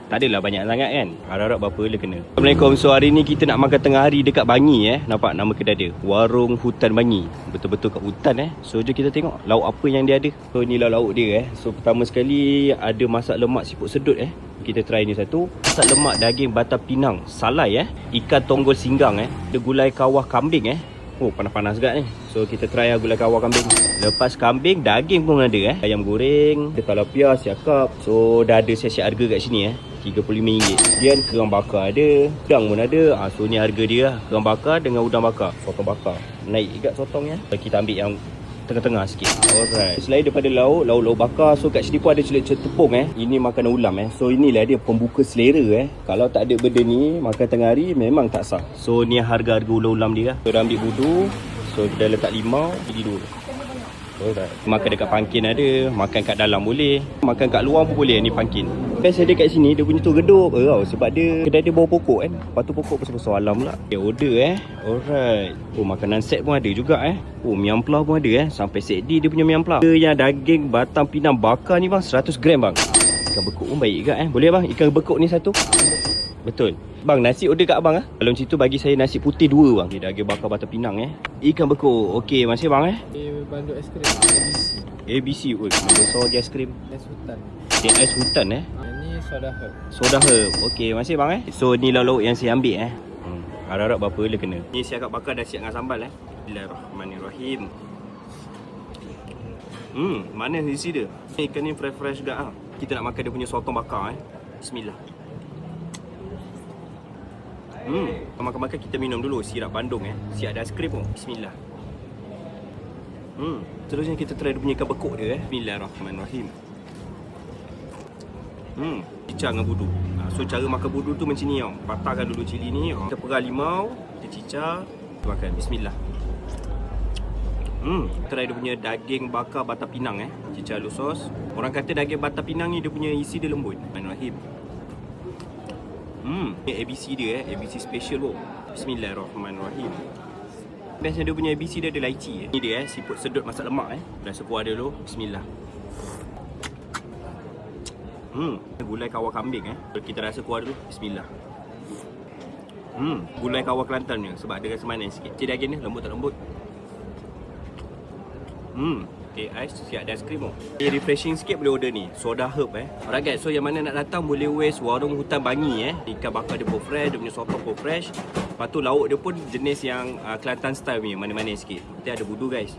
Tak adalah banyak sangat kan. Harap-harap berapa le kena. Assalamualaikum. So hari ni kita nak makan tengah hari dekat Bangi Nampak nama kedai dia, Warung Hutan Bangi. Betul-betul kat hutan So jom kita tengok lauk apa yang dia ada. So ni lauk dia So pertama sekali ada masak lemak siput sedut Kita try ni satu. Masak lemak daging batam pinang salai ikan tonggol singgang Ada gulai kawah kambing Oh panas-panas juga ni. So kita try gulai kawah kambing. Lepas kambing, daging pun ada ayam goreng, ada kalapia, siakap. So dah ada siap-siap harga kat sini RM35. Kemudian kerang bakar ada, udang pun ada. So ni harga dia kerang bakar dengan udang bakar, sotong bakar. Naik juga sotongnya. Kita ambil yang tengah-tengah sikit. Alright. Selain daripada lauk bakar, so kat sini pun ada celik-celik tepung Ini makanan ulam So inilah dia pembuka selera Kalau tak ada benda ni, makan tengah hari memang tak sah. So ni harga-harga ulam-ulam dia So dah ambil budu. So dah letak limau, pergi dulu. Alright. Makan dekat pangkin ada, makan kat dalam boleh, makan kat luar pun boleh. Ni pangkin. Best dia kat sini, dia punya tu redup sebab dia kedai dia bawah pokok Lepas tu pokok besar-besar alam pula. Dia order Alright. Oh makanan set pun ada juga Oh mi ampla pun ada Sampai set D dia punya mi ampla. Yang daging batam pinang bakar ni bang 100 gram bang. Ikan bekuk pun baik juga Boleh bang ikan bekuk ni satu. Betul. Bang nasi order kat abang Kalau macam tu bagi saya nasi putih 2 bang. Dia daging bakar batam pinang Ikan bekuk. Okey masih bang Bandung aiskrim ABC. Oi besar je aiskrim. Ais hutan. Dia ais hutan Ini soda herb. Soda herb. Okey, masih bang So ni lauk yang saya ambil Harap-harap berapa le kena. Ni siakap bakar dah siap dengan sambal Bismillahirrahmanirrahim. Manis isi dia. Ikan ni fresh-fresh juga Kita nak makan dia punya sotong bakar Bismillah. Makan-makan kita minum dulu sirap Bandung Siap ada aiskrim pun. Bismillah. Terusnya kita try dia punya ikan bekuk dia Bismillahirrahmanirrahim. Cicah dengan budu. So cara makan budu tu macam ni Patahkan dulu cili ni, kita perai limau, kita cicah, kita makan. Bismillah. Try dia punya daging bakar batam pinang cicah lu sos. Orang kata daging batam pinang ni dia punya isi dia lembut. Bismillahirrahmanirrahim. Ni ABC dia ABC special pun. Bismillahirrahmanirrahim. Biasanya dia punya ABC dia ada lychee Ni dia siput sedut masak lemak Dah sekuah dia dulu. Bismillah. Gulai kawah kambing Kita rasa kuah dulu. Bismillah. Gulai kawah Kelantan ni sebab dia rasa manis sikit. Cik daging ni lembut tak lembut. Okay, ais siap ada aiskrim refreshing sikit boleh order ni soda herb Alright guys, so yang mana nak datang boleh waste Warung Hutan Bangi Ikan bakar dia pun fresh, dia punya sotong pun fresh. Lepas tu lauk dia pun jenis yang Kelantan style punya, manis-manis sikit. Nanti ada budu guys.